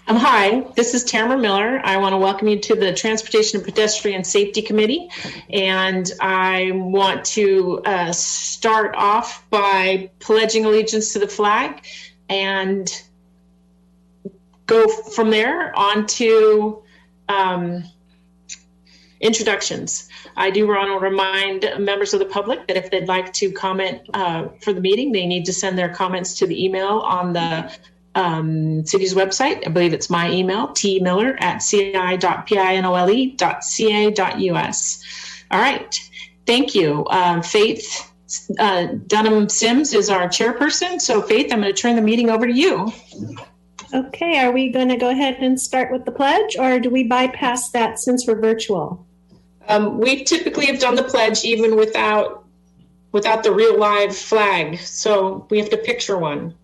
Hi, this is Tamara Miller. I want to welcome you to the Transportation and Pedestrian Safety Committee. And I want to start off by pledging allegiance to the flag and go from there on to introductions. I do want to remind members of the public that if they'd like to comment for the meeting, they need to send their comments to the email on the city's website. I believe it's my email, tmiller@ci.pinole.ca.us. All right, thank you. Faith Dunham Sims is our chairperson. So Faith, I'm going to turn the meeting over to you. Okay, are we going to go ahead and start with the pledge, or do we bypass that since we're virtual? We typically have done the pledge even without the real live flag. So we have to picture one.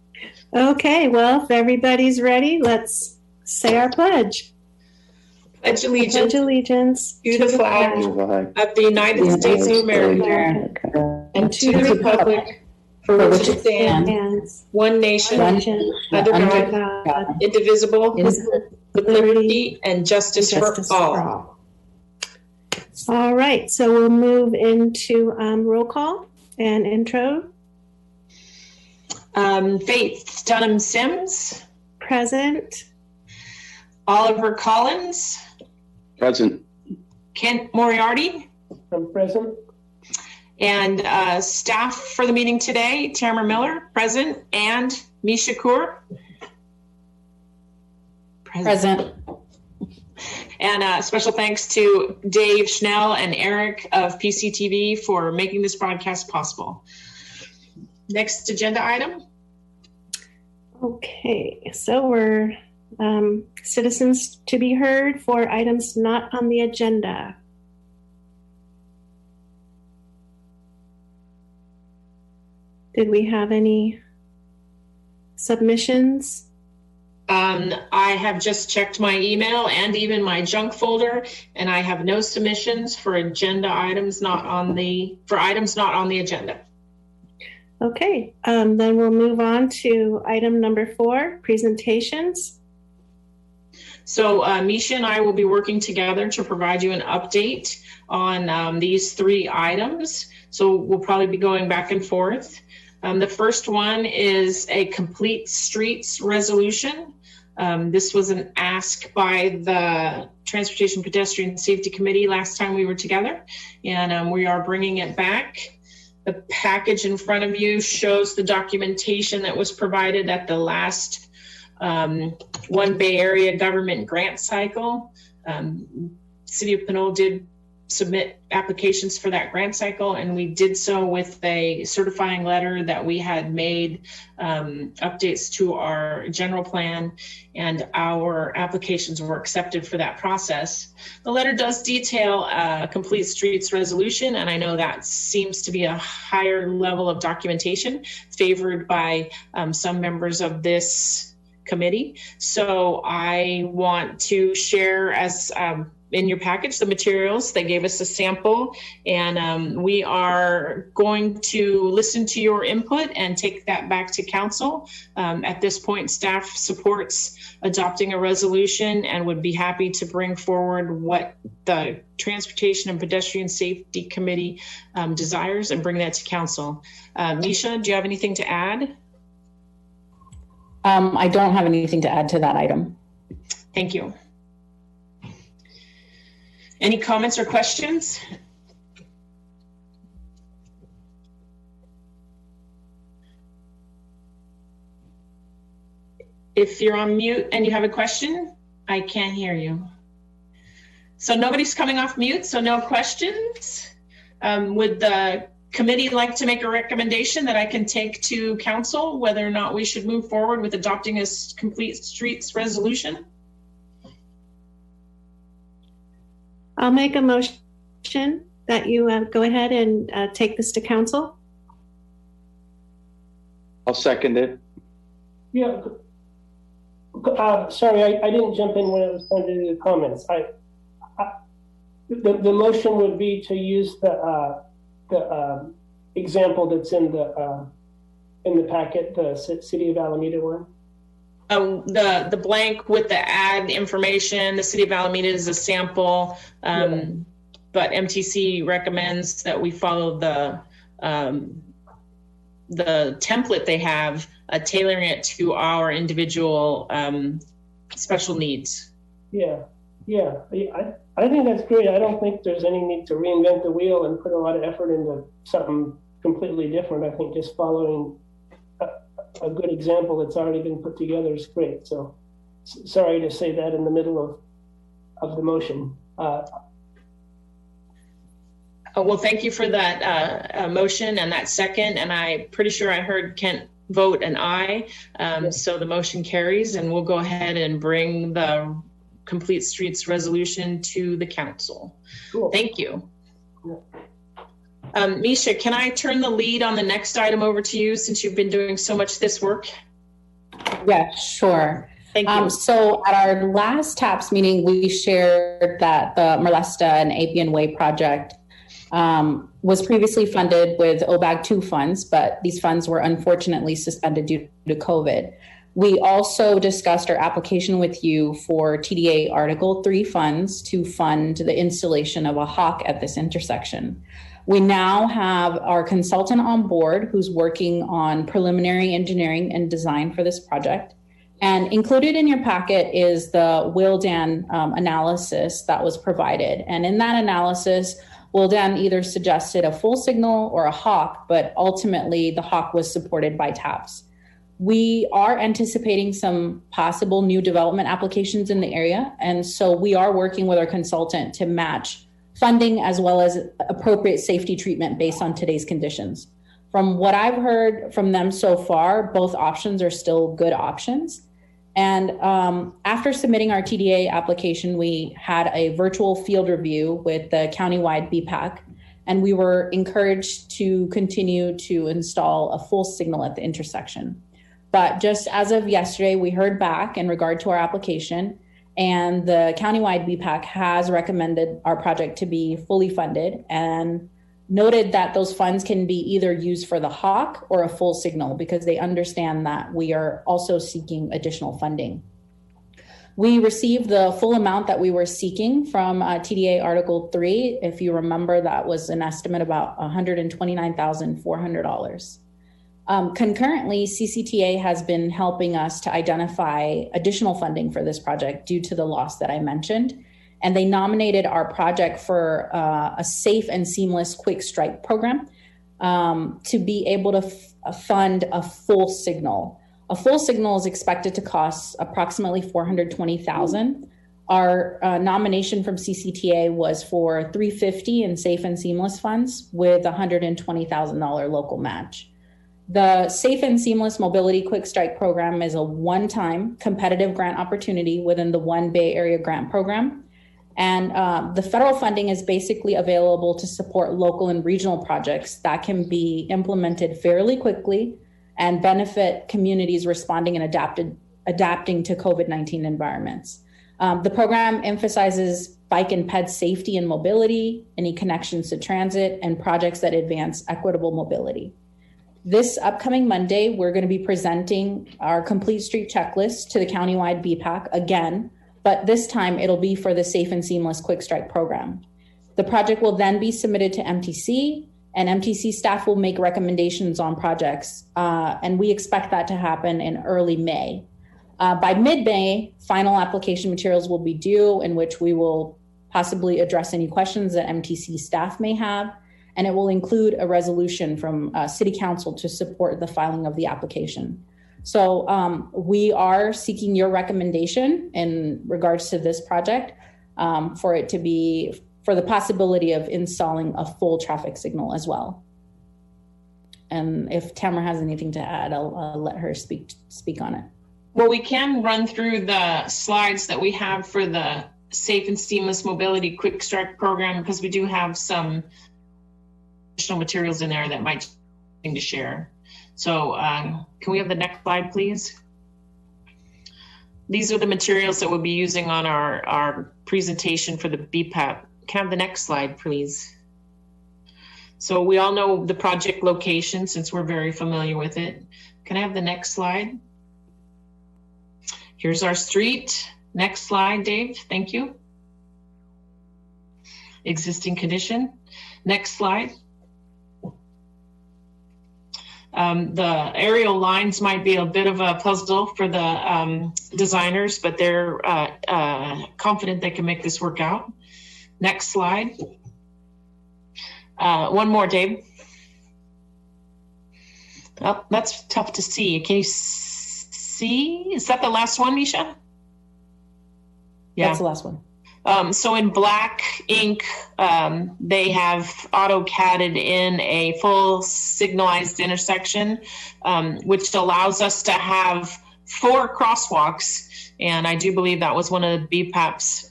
Okay, well, if everybody's ready, let's say our pledge. Pledge allegiance to the flag of the United States of America and to the republic for which it stands, one nation, under God, indivisible, with liberty and justice for all. All right, so we'll move into roll call and intro. Faith Dunham Sims. Present. Oliver Collins. Present. Kent Moriarty. I'm present. And staff for the meeting today, Tamara Miller, present, and Misha Kaur. Present. And special thanks to Dave Schnell and Eric of PCTV for making this broadcast possible. Next agenda item. Okay, so we're citizens to be heard for items not on the agenda. Did we have any submissions? I have just checked my email and even my junk folder, and I have no submissions for items not on the agenda. Okay, then we'll move on to item number 4, presentations. So Misha and I will be working together to provide you an update on these 3 items. So we'll probably be going back and forth. The first one is a complete streets resolution. This was an ask by the Transportation Pedestrian Safety Committee last time we were together, and we are bringing it back. The package in front of you shows the documentation that was provided at the last One Bay Area government grant cycle. City of Pinole did submit applications for that grant cycle, and we did so with a certifying letter that we had made updates to our general plan, and our applications were accepted for that process. The letter does detail a complete streets resolution, and I know that seems to be a higher level of documentation favored by some members of this committee. So I want to share as in your package the materials. They gave us a sample, and we are going to listen to your input and take that back to council. At this point, staff supports adopting a resolution and would be happy to bring forward what the Transportation and Pedestrian Safety Committee desires and bring that to council. Misha, do you have anything to add? I don't have anything to add to that item. Thank you. Any comments or questions? If you're on mute and you have a question, I can't hear you. So nobody's coming off mute, so no questions. Would the committee like to make a recommendation that I can take to council, whether or not we should move forward with adopting a complete streets resolution? I'll make a motion that you go ahead and take this to council. I'll second it. Yeah. Sorry, I didn't jump in when I was going to do the comments. The motion would be to use the example that's in the packet, the City of Alameda one. The blank with the ad information, the city of Alameda is a sample, but MTC recommends that we follow the template they have, tailoring it to our individual special needs. Yeah. I think that's great. I don't think there's any need to reinvent the wheel and put a lot of effort into something completely different. I think just following a good example that's already been put together is great. So sorry to say that in the middle of the motion. Well, thank you for that motion and that second. And I'm pretty sure I heard Kent vote an aye. So the motion carries, and we'll go ahead and bring the Complete Streets resolution to the council. Cool. Thank you. Yeah. Misha, can I turn the lead on the next item over to you since you've been doing so much this work? Yeah, sure. Thank you. So at our last TAPS meeting, we shared that the Merlesta and Appian Way project was previously funded with OBAG 2 funds, but these funds were unfortunately suspended due to COVID. We also discussed our application with you for TDA Article 3 funds to fund the installation of a hawk at this intersection. We now have our consultant on board who's working on preliminary engineering and design for this project. And included in your packet is the Wildan analysis that was provided. And in that analysis, Wildan either suggested a full signal or a hawk, but ultimately the hawk was supported by TAPS. We are anticipating some possible new development applications in the area. And so we are working with our consultant to match funding as well as appropriate safety treatment based on today's conditions. From what I've heard from them so far, both options are still good options. And after submitting our TDA application, we had a virtual field review with the countywide BPAC, and we were encouraged to continue to install a full signal at the intersection. But just as of yesterday, we heard back in regard to our application, and the countywide BPAC has recommended our project to be fully funded and noted that those funds can be either used for the hawk or a full signal because they understand that we are also seeking additional funding. We received the full amount that we were seeking from TDA Article 3. If you remember, that was an estimate about $129,400. Concurrently, CCTA has been helping us to identify additional funding for this project due to the loss that I mentioned. And they nominated our project for a safe and seamless quick strike program to be able to fund a full signal. A full signal is expected to cost approximately $420,000. Our nomination from CCTA was for $350,000 in safe and seamless funds with $120,000 local match. The Safe and Seamless Mobility Quick Strike Program is a one-time competitive grant opportunity within the One Bay Area Grant Program. And the federal funding is basically available to support local and regional projects that can be implemented fairly quickly and benefit communities responding and adapting to COVID-19 environments. The program emphasizes bike and ped safety and mobility, any connections to transit, and projects that advance equitable mobility. This upcoming Monday, we're going to be presenting our complete street checklist to the countywide BPAC again, but this time it'll be for the Safe and Seamless Quick Strike program. The project will then be submitted to MTC, and MTC staff will make recommendations on projects, and we expect that to happen in early May. By mid-May, final application materials will be due, in which we will possibly address any questions that MTC staff may have, and it will include a resolution from City Council to support the filing of the application. So we are seeking your recommendation in regards to this project for the possibility of installing a full traffic signal as well. And if Tamara has anything to add, I'll let her speak on it. Well, we can run through the slides that we have for the Safe and Seamless Mobility Quick Strike program because we do have some additional materials in there that might be to share. So can we have the next slide, please? These are the materials that we'll be using on our presentation for the BPAP. Can I have the next slide, please? So we all know the project location since we're very familiar with it. Can I have the next slide? Here's our street. Next slide, Dave. Thank you. Existing condition. Next slide. The aerial lines might be a bit of a puzzle for the designers, but they're confident they can make this work out. Next slide. One more, Dave. Oh, that's tough to see. Can you see? Is that the last one, Misha? Yeah. That's the last one. So in black ink, they have AutoCAD'd in a full signalized intersection, which allows us to have 4 crosswalks. And I do believe that was one of the BPAP's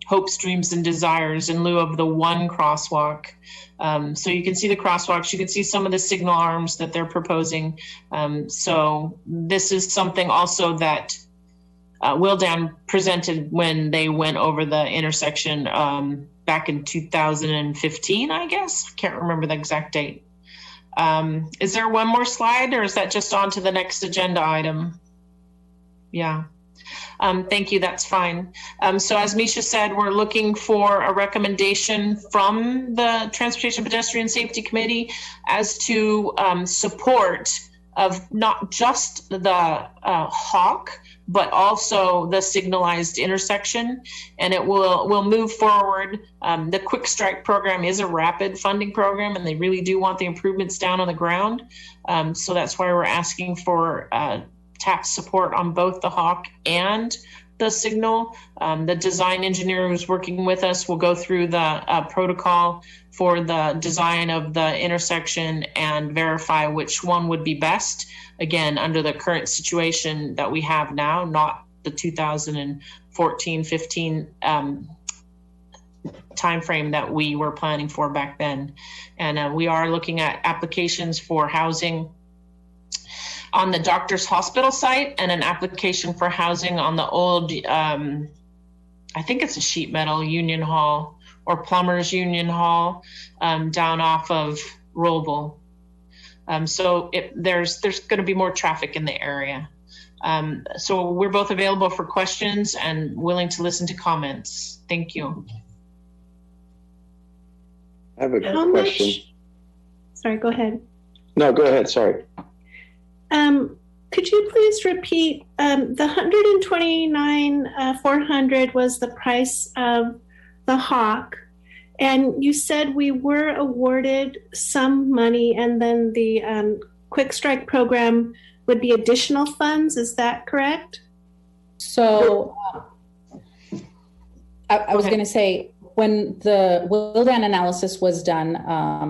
hopes, dreams, and desires in lieu of the 1 crosswalk. So you can see the crosswalks, you can see some of the signal arms that they're proposing. So this is something also that Wildan presented when they went over the intersection back in 2015, I guess. I can't remember the exact date. Is there one more slide, or is that just on to the next agenda item? Yeah. Thank you, that's fine. So as Misha said, we're looking for a recommendation from the Transportation Pedestrian Safety Committee as to support of not just the Hawk, but also the signalized intersection, and it will move forward. The Quick Strike program is a rapid funding program, and they really do want the improvements down on the ground. So that's why we're asking for tax support on both the Hawk and the signal. The design engineer who's working with us will go through the protocol for the design of the intersection and verify which one would be best. Again, under the current situation that we have now, not the 2014-15 timeframe that we were planning for back then. And we are looking at applications for housing on the doctor's hospital site and an application for housing on the old, I think it's a sheet metal union hall or plumber's union hall down off of Roble. So there's going to be more traffic in the area. So we're both available for questions and willing to listen to comments. Thank you. I have a How question. much? Sorry, go ahead. No, go ahead. Sorry. Could you please repeat the 129,400 was the price of the Hawk, and you said we were awarded some money, and then the Quick Strike program would be additional funds. Is that correct? So I was going to say, when the Wildan analysis was done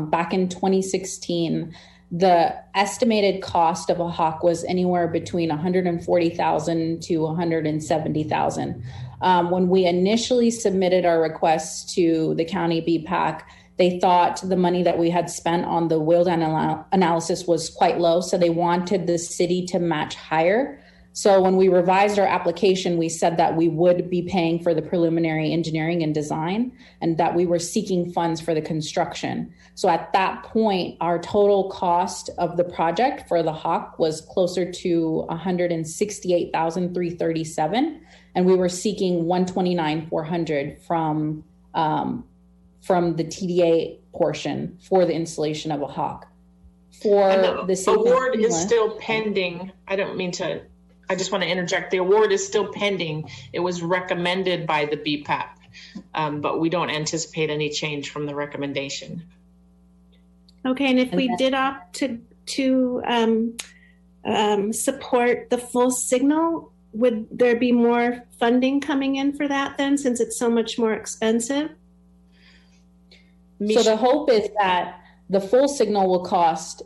back in 2016, the estimated cost of a Hawk was anywhere between $140,000 to $170,000. When we initially submitted our request to the county BPAC, they thought the money that we had spent on the Wildan analysis was quite low, so they wanted the city to match higher. So when we revised our application, we said that we would be paying for the preliminary engineering and design, and that we were seeking funds for the construction. So at that point, our total cost of the project for the Hawk was closer to $168,337, and we were seeking $129,400 from the TDA portion for the installation of a Hawk. For the award is still pending. I just want to interject. The award is still pending. It was recommended by the BPAP, but we don't anticipate any change from the recommendation. Okay, and if we did opt to support the full signal, would there be more funding coming in for that then, since it's so much more expensive? So the hope is that the full signal will cost,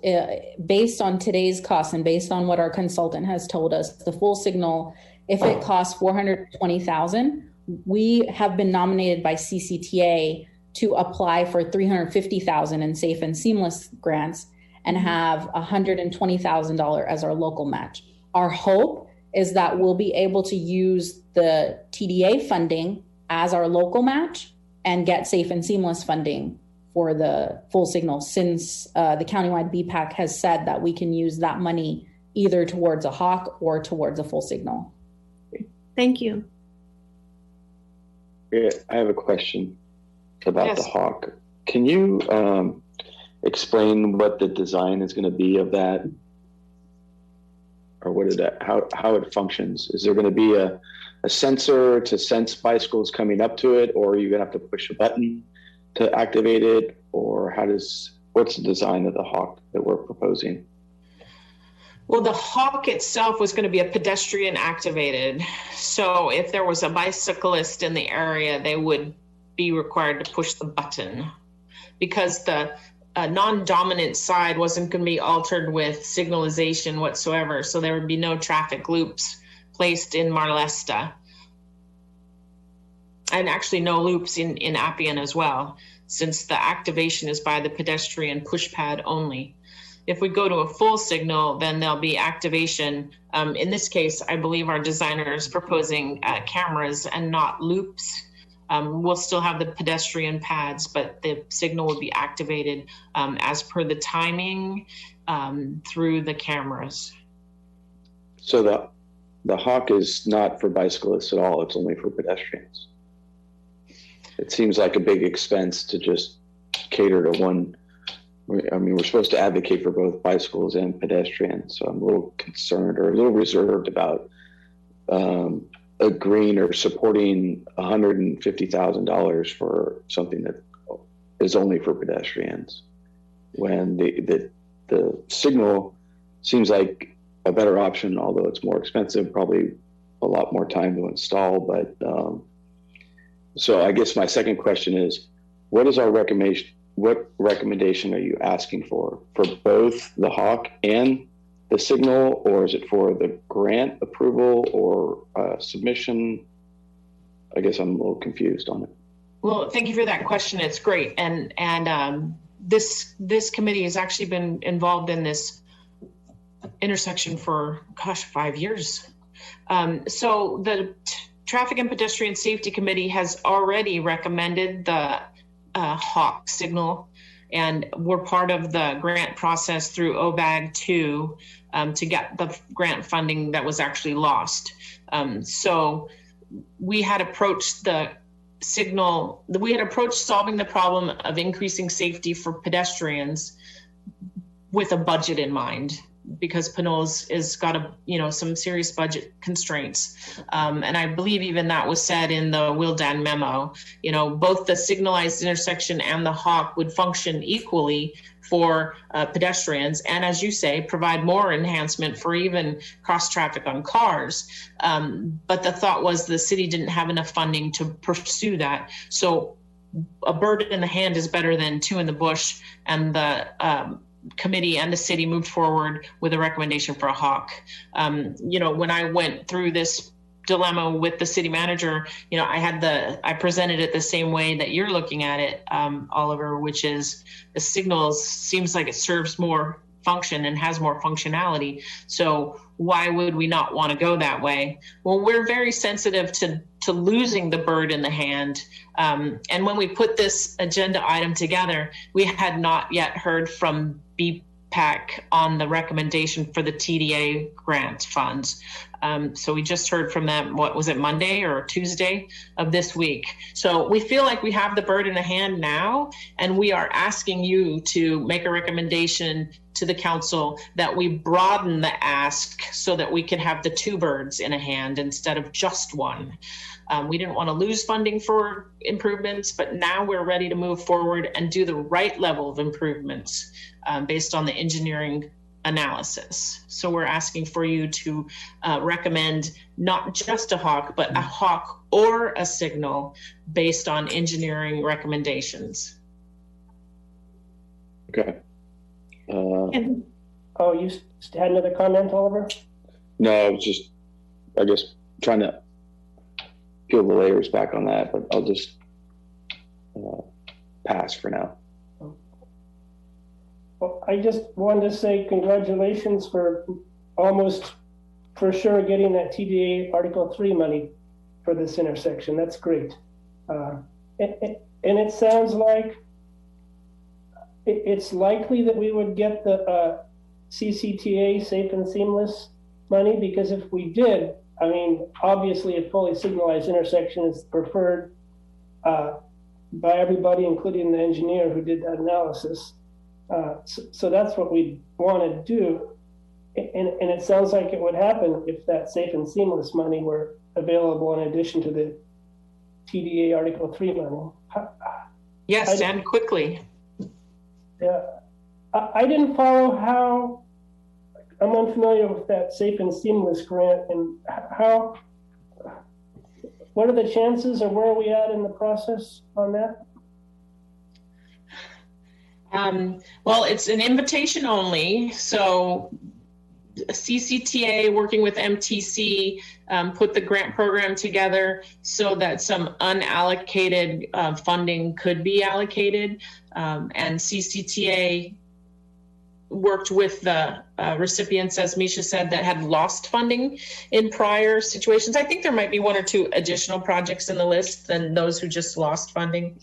based on today's costs and based on what our consultant has told us, the full signal, if it costs $420,000, we have been nominated by CCTA to apply for $350,000 in safe and seamless grants and have $120,000 as our local match. Our hope is that we'll be able to use the TDA funding as our local match and get safe and seamless funding for the full signal, since the countywide BPAC has said that we can use that money either towards a Hawk or towards a full signal. Thank you. Yeah, I have a question about Yes. the Hawk. Can you explain what the design is going to be of that, or how it functions? Is there going to be a sensor to sense bicycles coming up to it, or are you going to have to push a button to activate it, or what's the design of the Hawk that we're proposing? Well, the Hawk itself was going to be a pedestrian activated. So if there was a bicyclist in the area, they would be required to push the button, because the non-dominant side wasn't going to be altered with signalization whatsoever. So there would be no traffic loops placed in Marlesta. And actually no loops in Appian as well, since the activation is by the pedestrian push pad only. If we go to a full signal, then there'll be activation. In this case, I believe our designer is proposing cameras and not loops. We'll still have the pedestrian pads, but the signal will be activated as per the timing through the cameras. So the Hawk is not for bicyclists at all. It's only for pedestrians. It seems like a big expense to just cater to one. I mean, we're supposed to advocate for both bicycles and pedestrians, so I'm a little concerned or a little reserved about agreeing or supporting $150,000 for something that is only for pedestrians, when the signal seems like a better option, although it's more expensive, probably a lot more time to install. But so I guess my second question is, what recommendation are you asking for both the Hawk and the signal, or is it for the grant approval or submission? I guess I'm a little confused on it. Well, thank you for that question. It's great. And this committee has actually been involved in this intersection for, 5 years. So the Traffic and Pedestrian Safety Committee has already recommended the Hawk signal, and we're part of the grant process through OBAG 2 to get the grant funding that was actually lost. So we had approached solving the problem of increasing safety for pedestrians with a budget in mind, because Pinole's has got some serious budget constraints. And I believe even that was said in the Wildan memo. Both the signalized intersection and the Hawk would function equally for pedestrians, and as you say, provide more enhancement for even cross traffic on cars. But the thought was the city didn't have enough funding to pursue that. So a bird in the hand is better than two in the bush, and the committee and the city moved forward with a recommendation for a Hawk. When I went through this dilemma with the city manager, I presented it the same way that you're looking at it, Oliver, which is the signals seems like it serves more function and has more functionality. So why would we not want to go that way? Well, we're very sensitive to losing the bird in the hand. And when we put this agenda item together, we had not yet heard from BPAC on the recommendation for the TDA grant funds. So we just heard from them, what was it, Monday or Tuesday of this week. So we feel like we have the bird in the hand now, and we are asking you to make a recommendation to the council that we broaden the ask so that we can have the two birds in a hand instead of just one. We didn't want to lose funding for improvements, but now we're ready to move forward and do the right level of improvements based on the engineering analysis. So we're asking for you to recommend not just a Hawk, but a Hawk or a signal based on engineering recommendations. Okay. You had another comment, Oliver? No, I was just, I guess, trying to peel the layers back on that, but I'll just pass for now. Well, I just wanted to say congratulations for almost for sure getting that TDA Article 3 money for this intersection. That's great. And it sounds like it's likely that we would get the CCTA Safe and Seamless money, because if we did, I mean, obviously a fully signalized intersection is preferred by everybody, including the engineer who did that analysis. So that's what we want to do. And it sounds like it would happen if that safe and seamless money were available in addition to the TDA Article 3 money. Yes, and quickly. Yeah, I didn't follow how, I'm unfamiliar with that safe and seamless grant, and how, what are the chances, or where are we at in the process on that? Well, it's an invitation only. So CCTA working with MTC put the grant program together so that some unallocated funding could be allocated. And CCTA worked with the recipients, as Misha said, that had lost funding in prior situations. I think there might be one or two additional projects in the list than those who just lost funding.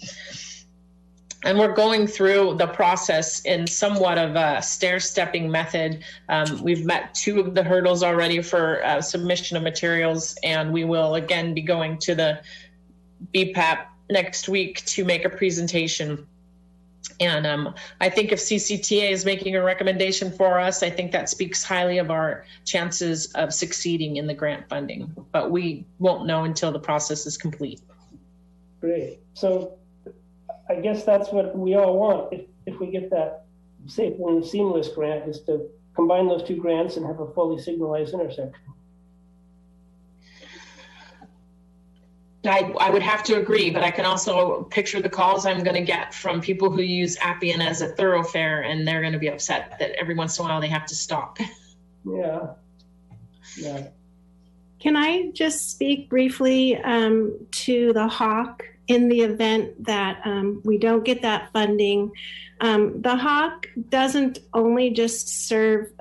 And we're going through the process in somewhat of a stair-stepping method. We've met 2 of the hurdles already for submission of materials, and we will again be going to the BPAP next week to make a presentation. And I think if CCTA is making a recommendation for us, I think that speaks highly of our chances of succeeding in the grant funding. But we won't know until the process is complete. Great. So I guess that's what we all want. If we get that safe and seamless grant, is to combine those 2 grants and have a fully signalized intersection. I would have to agree, but I can also picture the calls I'm going to get from people who use Appian as a thoroughfare, and they're going to be upset that every once in a while they have to stop. Yeah. Yeah. Can I just speak briefly to the Hawk in the event that we don't get that funding? The Hawk doesn't only just serve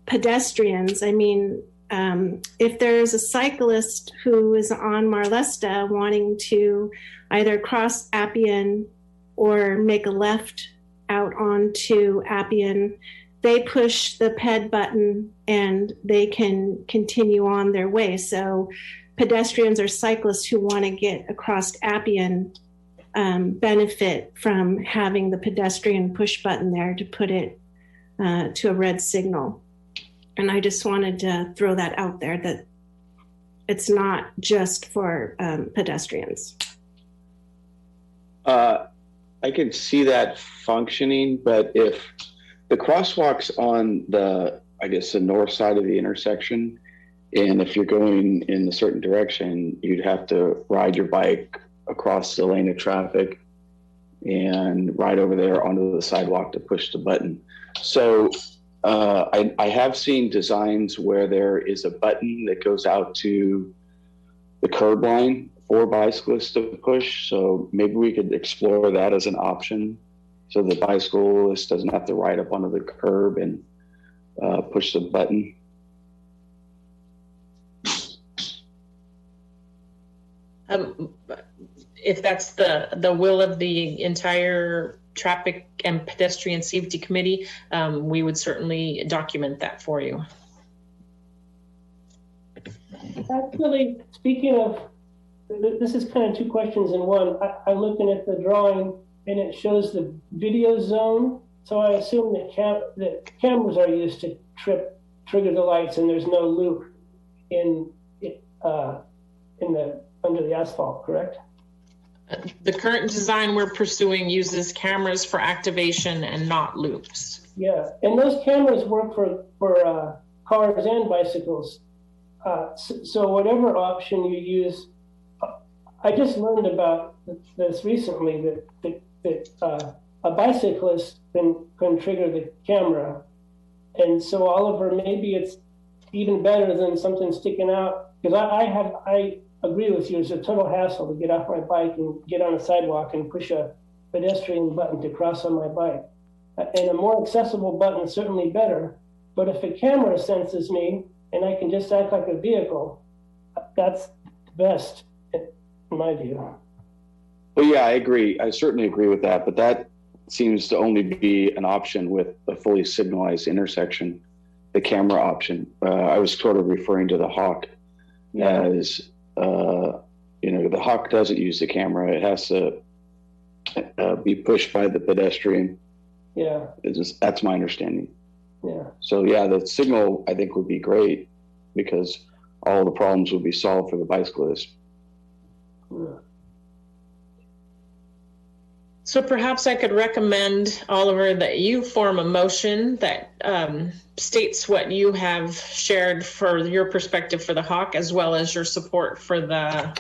pedestrians. I mean, if there's a cyclist who is on Marlesta wanting to either cross Appian or make a left out onto Appian, they push the PED button and they can continue on their way. So pedestrians or cyclists who want to get across Appian benefit from having the pedestrian push button there to put it to a red signal. And I just wanted to throw that out there, that it's not just for pedestrians. I can see that functioning, but if the crosswalk's on the, I guess, the north side of the intersection, and if you're going in a certain direction, you'd have to ride your bike across the lane of traffic and ride over there onto the sidewalk to push the button. So I have seen designs where there is a button that goes out to the curb line for bicyclists to push. So maybe we could explore that as an option, so the bicyclist doesn't have to ride up onto the curb and push the button. If that's the will of the entire Traffic and Pedestrian Safety Committee, we would certainly document that for you. Actually, speaking of, this is kind of 2 questions in one. I'm looking at the drawing and it shows the video zone. So I assume that cameras are used to trigger the lights, and there's no loop under the asphalt, correct? The current design we're pursuing uses cameras for activation and not loops. Yeah, and those cameras work for cars and bicycles. So whatever option you use, I just learned about this recently, that a bicyclist can trigger the camera. And so Oliver, maybe it's even better than something sticking out, because I agree with you, it's a total hassle to get off my bike and get on a sidewalk and push a pedestrian button to cross on my bike. And a more accessible button is certainly better, but if a camera senses me and I can just act like a vehicle, that's best in my view. Well, yeah, I agree. I certainly agree with that, but that seems to only be an option with a fully signalized intersection, the camera option. I was sort of referring to the Hawk as, the hawk doesn't use the camera. It has to be pushed by the pedestrian. Yeah. That's my understanding. Yeah. So yeah, the signal I think would be great because all the problems would be solved for the bicyclist. Yeah. So perhaps I could recommend, Oliver, that you form a motion that states what you have shared for your perspective for the hawk, as well as your support for the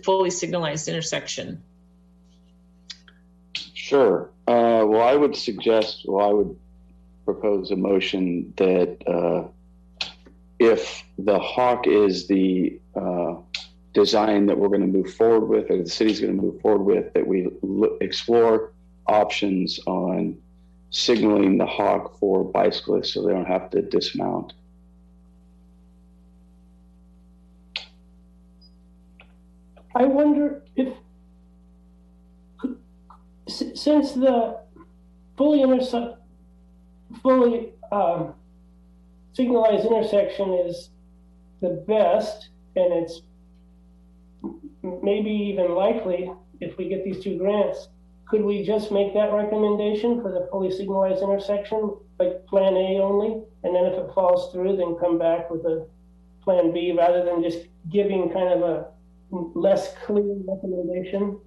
fully signalized intersection. Sure. I would propose a motion that if the hawk is the design that we're going to move forward with, or the city's going to move forward with, that we explore options on signaling the hawk for bicyclists so they don't have to dismount. I wonder if, since the fully signalized intersection is the best, and it's maybe even likely if we get these two grants, could we just make that recommendation for the fully signalized intersection, like plan A only, and then if it falls through, then come back with a plan B, rather than just giving kind of a less clear recommendation?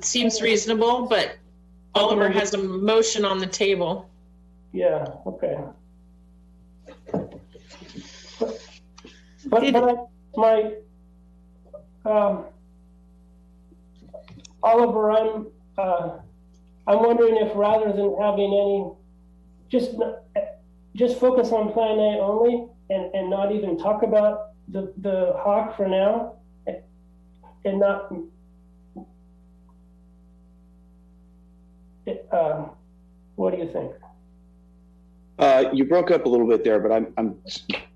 Seems reasonable, but Oliver has a motion on the table. Yeah, okay. But Oliver, I'm wondering if rather than having any, just focus on plan A only and not even talk about the hawk for now, and not. What do you think? You broke up a little bit there, but I'm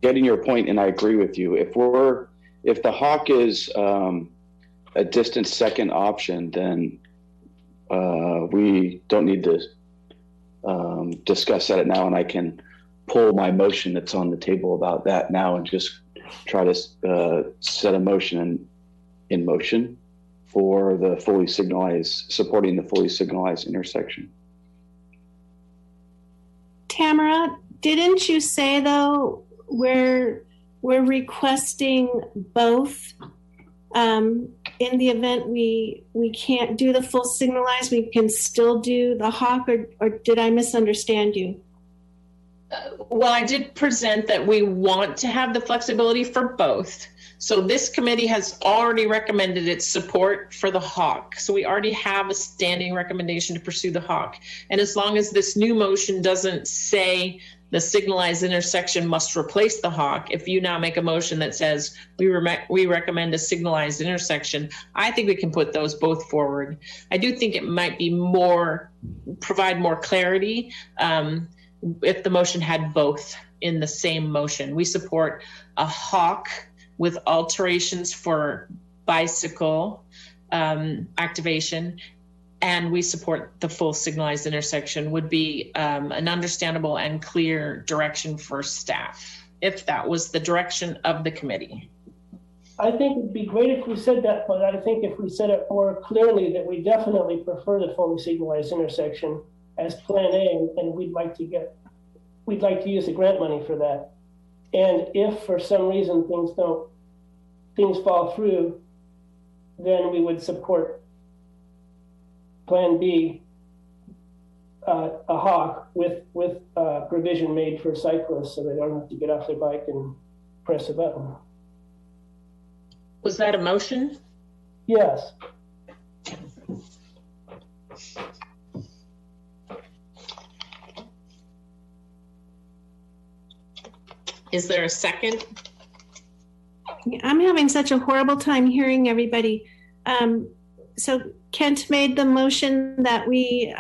getting your point, and I agree with you. If the hawk is a distant second option, then we don't need to discuss that now, and I can pull my motion that's on the table about that now and just try to set a motion in motion for the fully signalized, supporting the fully signalized intersection. Tamara, didn't you say though we're requesting both? In the event we can't do the full signalized, we can still do the hawk, or did I misunderstand you? Well, I did present that we want to have the flexibility for both. So this committee has already recommended its support for the hawk. So we already have a standing recommendation to pursue the hawk. And as long as this new motion doesn't say the signalized intersection must replace the hawk, if you now make a motion that says we recommend a signalized intersection, I think we can put those both forward. I do think it might be provide more clarity if the motion had both in the same motion. We support a hawk with alterations for bicycle activation, and we support the full signalized intersection would be an understandable and clear direction for staff, if that was the direction of the committee. I think it'd be great if we said that, but I think if we said it more clearly that we definitely prefer the fully signalized intersection as plan A, and we'd like to use the grant money for that. And if for some reason things fall through, then we would support plan B, a hawk with provision made for cyclists so they don't have to get off their bike and press a button. Was that a motion? Yes. Is there a second? I'm having such a horrible time hearing everybody. So Kent made the motion that we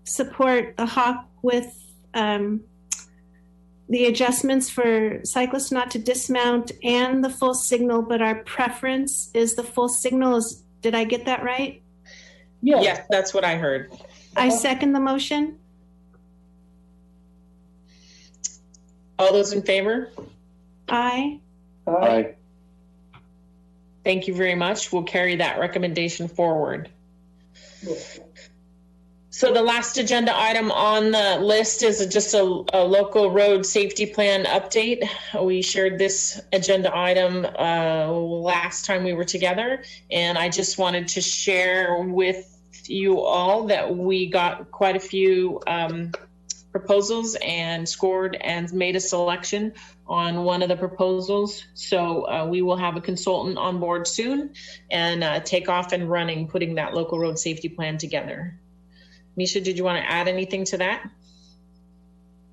support the hawk with the adjustments for cyclists not to dismount and the full signal, but our preference is the full signal. Did I get that right? Yeah. Yes, that's what I heard. I second the motion. All those in favor? Aye. Aye. Thank you very much. We'll carry that recommendation forward. So the last agenda item on the list is just a local road safety plan update. We shared this agenda item last time we were together, and I just wanted to share with you all that we got quite a few proposals and scored and made a selection on one of the proposals. So we will have a consultant on board soon and take off and running, putting that local road safety plan together. Misha, did you want to add anything to that?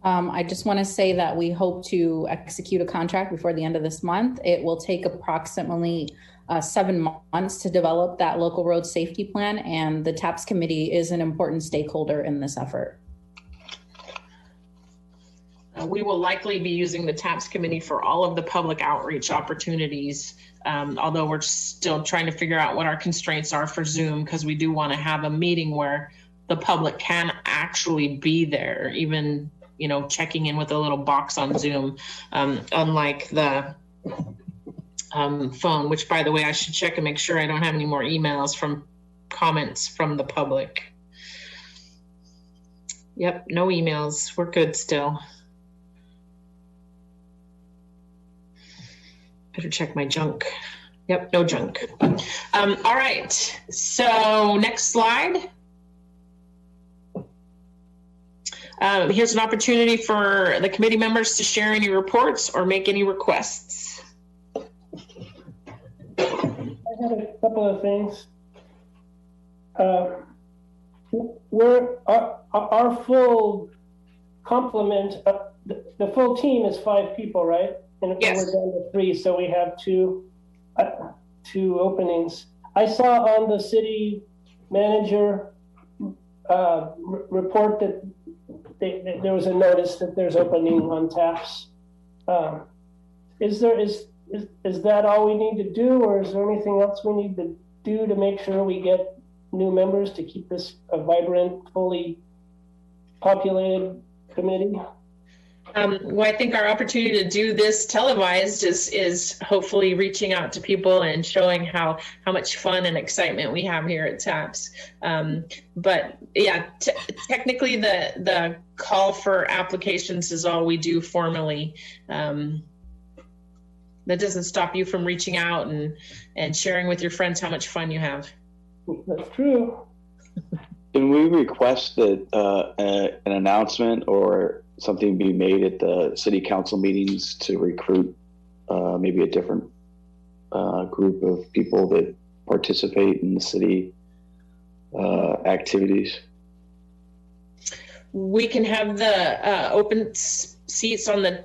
I just want to say that we hope to execute a contract before the end of this month. It will take approximately 7 months to develop that local road safety plan, and the TAPS committee is an important stakeholder in this effort. We will likely be using the TAPS committee for all of the public outreach opportunities, although we're still trying to figure out what our constraints are for Zoom, because we do want to have a meeting where the public can actually be there, even, you know, checking in with a little box on Zoom, unlike the phone, which, by the way, I should check and make sure I don't have any more emails from comments from the public. Yep, no emails. We're good still. Better check my junk. Yep, no junk. All right, so next slide. Here's an opportunity for the committee members to share any reports or make any requests. I had a couple of things. Our full complement, the full team is 5 people, right? And yes. We're down to 3, so we have two openings. I saw on the city manager report that there was a notice that there's opening on TAPS. Is that all we need to do, or is there anything else we need to do to make sure we get new members to keep this a vibrant, fully populated committee? Well, I think our opportunity to do this televised is hopefully reaching out to people and showing how much fun and excitement we have here at TAPS. But yeah, technically the call for applications is all we do formally. That doesn't stop you from reaching out and sharing with your friends how much fun you have. That's true. Can we request that an announcement or something be made at the city council meetings to recruit maybe a different group of people that participate in the city activities? We can have the open seats on the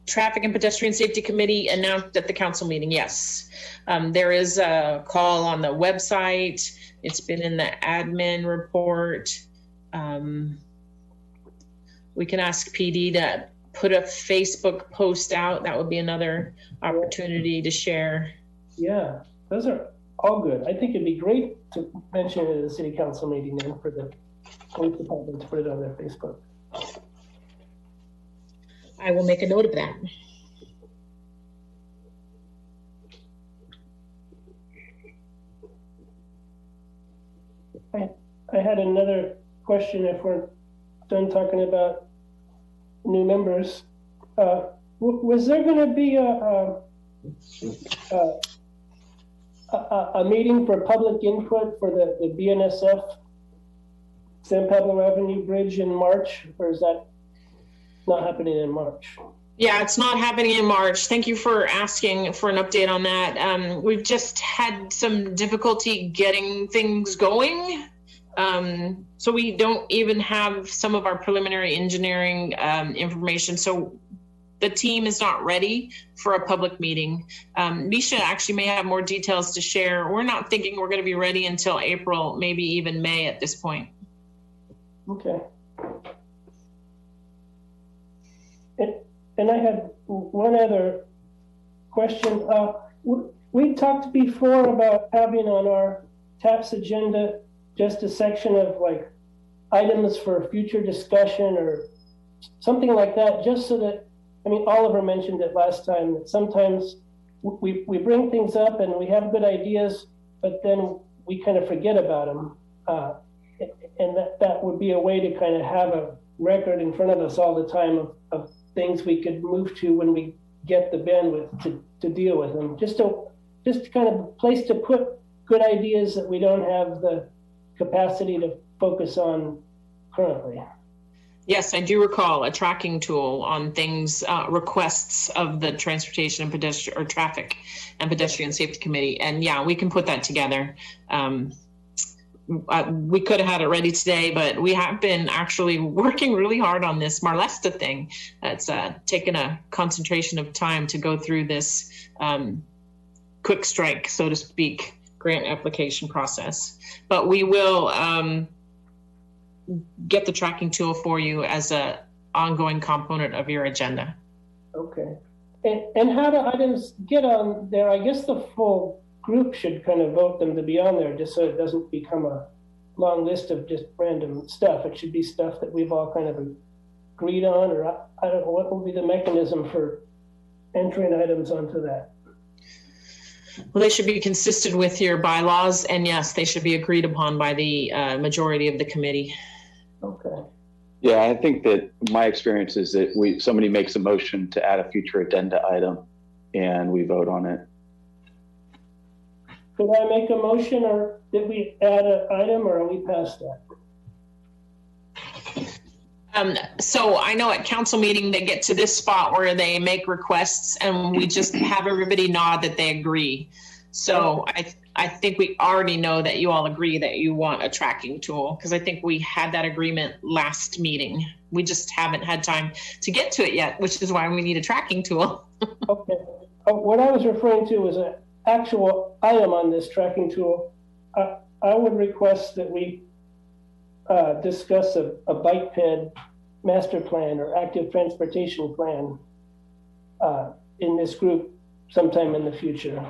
Traffic and Pedestrian Safety Committee announced at the council meeting, yes. There is a call on the website. It's been in the admin report. We can ask PD to put a Facebook post out. That would be another opportunity to share. Yeah, those are all good. I think it'd be great to mention it at the city council meeting and for the police department to put it on their Facebook. I will make a note of that. I had another question if we're done talking about new members. Was there going to be a meeting for public input for the BNSF San Pablo Avenue Bridge in March, or is that not happening in March? Yeah, it's not happening in March. Thank you for asking for an update on that. We've just had some difficulty getting things going. So we don't even have some of our preliminary engineering information. So the team is not ready for a public meeting. Misha actually may have more details to share. We're not thinking we're going to be ready until April, maybe even May at this point. Okay. And I had one other question. We talked before about having on our TAPS agenda just a section of like items for future discussion or something like that, just so that I mean, Oliver mentioned it last time, that sometimes we bring things up and we have good ideas, but then we kind of forget about them. And that would be a way to kind of have a record in front of us all the time of things we could move to when we get the bandwidth to deal with them. Just kind of a place to put good ideas that we don't have the capacity to focus on currently. Yes, I do recall a tracking tool on things, requests of the Transportation and Pedestrian, or Traffic and Pedestrian Safety Committee. And yeah, we can put that together. We could have had it ready today, but we have been actually working really hard on this Marlesta thing. It's taken a concentration of time to go through this quick strike, so to speak, grant application process. But we will get the tracking tool for you as a ongoing component of your agenda. Okay. And how do items get on there? I guess the full group should kind of vote them to be on there, just so it doesn't become a long list of just random stuff. It should be stuff that we've all kind of agreed on, or I don't know, what will be the mechanism for entering items onto that? Well, they should be consistent with your bylaws, and yes, they should be agreed upon by the majority of the committee. Okay. Yeah, I think that my experience is that somebody makes a motion to add a future agenda item and we vote on it. Could I make a motion, or did we add an item, or are we past that? So I know at council meeting, they get to this spot where they make requests and we just have everybody nod that they agree. So I think we already know that you all agree that you want a tracking tool, because I think we had that agreement last meeting. We just haven't had time to get to it yet, which is why we need a tracking tool. Okay. What I was referring to was an actual item on this tracking tool. I would request that we discuss a bike ped master plan or active transportation plan in this group sometime in the future.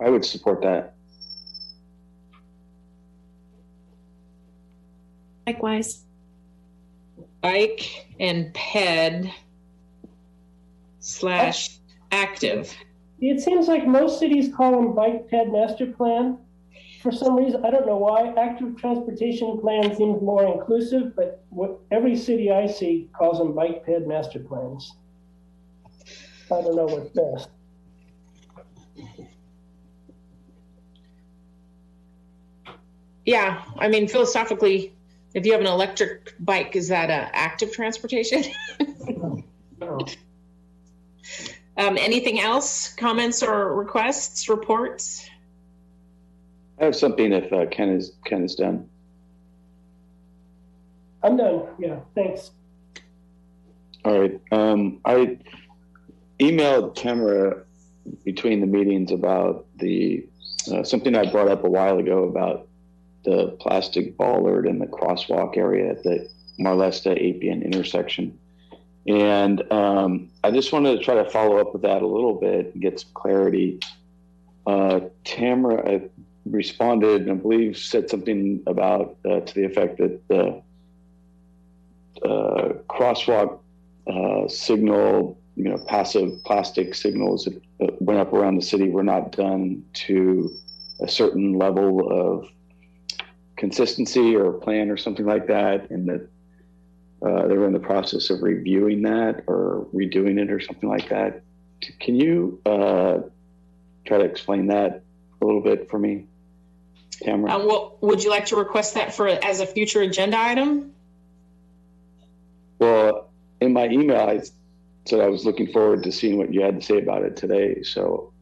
I would support that. Likewise. Bike and ped / active. It seems like most cities call them bike ped master plan. For some reason, I don't know why. Active transportation plan seems more inclusive, but every city I see calls them bike ped master plans. I don't know what's best. Yeah, I mean, philosophically, if you have an electric bike, is that an active transportation? No. Anything else? Comments or requests, reports? I have something if Ken is done. I'm done. Yeah, thanks. All right. I emailed Tamara between the meetings about the something I brought up a while ago about the plastic bollard in the crosswalk area at the Marlesta Appian intersection. And I just wanted to try to follow up with that a little bit and get some clarity. Tamara responded and I believe said something about to the effect that the crosswalk signal, passive plastic signals that went up around the city were not done to a certain level of consistency or plan or something like that, and that they were in the process of reviewing that or redoing it or something like that. Can you try to explain that a little bit for me, Tamara? Well, would you like to request that as a future agenda item? Well, in my email, I said I was looking forward to seeing what you had to say about it today. So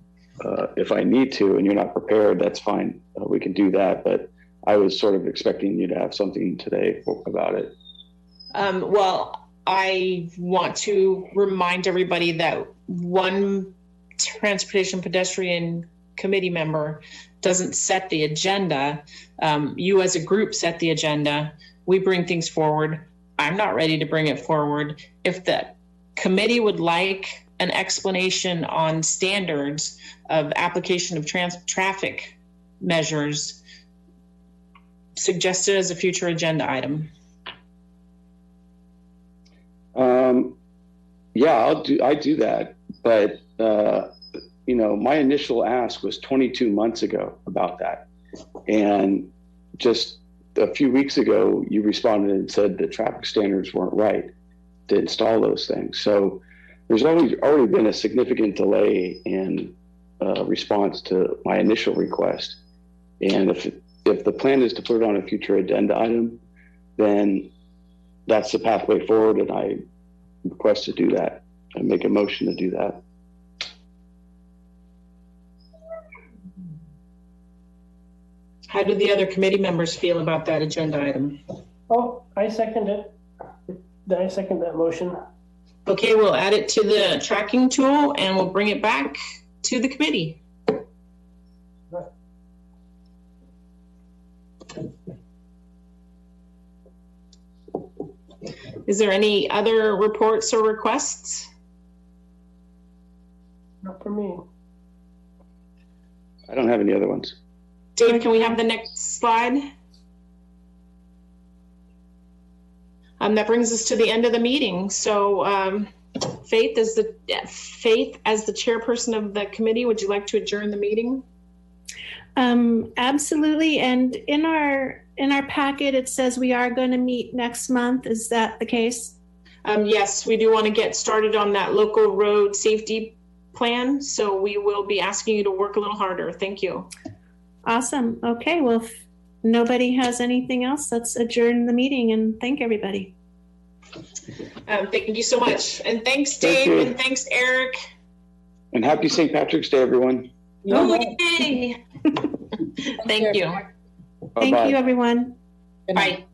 if I need to and you're not prepared, that's fine. We can do that. But I was sort of expecting you to have something today about it. Well, I want to remind everybody that one Transportation Pedestrian Committee member doesn't set the agenda. You as a group set the agenda. We bring things forward. I'm not ready to bring it forward. If the committee would like an explanation on standards of application of traffic measures, suggest it as a future agenda item. Yeah, I do that. But, you know, my initial ask was 22 months ago about that. And just a few weeks ago, you responded and said the traffic standards weren't right to install those things. So there's already been a significant delay in response to my initial request. And if the plan is to put it on a future agenda item, then that's the pathway forward, and I request to do that and make a motion to do that. How do the other committee members feel about that agenda item? Oh, I second it. I second that motion. Okay, we'll add it to the tracking tool and we'll bring it back to the committee. Is there any other reports or requests? Not for me. I don't have any other ones. Dave, can we have the next slide? That brings us to the end of the meeting. So Faith, as the chairperson of the committee, would you like to adjourn the meeting? Absolutely. And in our packet, it says we are going to meet next month. Is that the case? Yes, we do want to get started on that local road safety plan. So we will be asking you to work a little harder. Thank you. Awesome. Okay. Well, if nobody has anything else, let's adjourn the meeting and thank everybody. Thank you so much. And thanks, Dave, and thanks, Eric. And happy St. Patrick's Day, everyone. Oh, yay. Thank you. Thank you, everyone. Good night. Bye.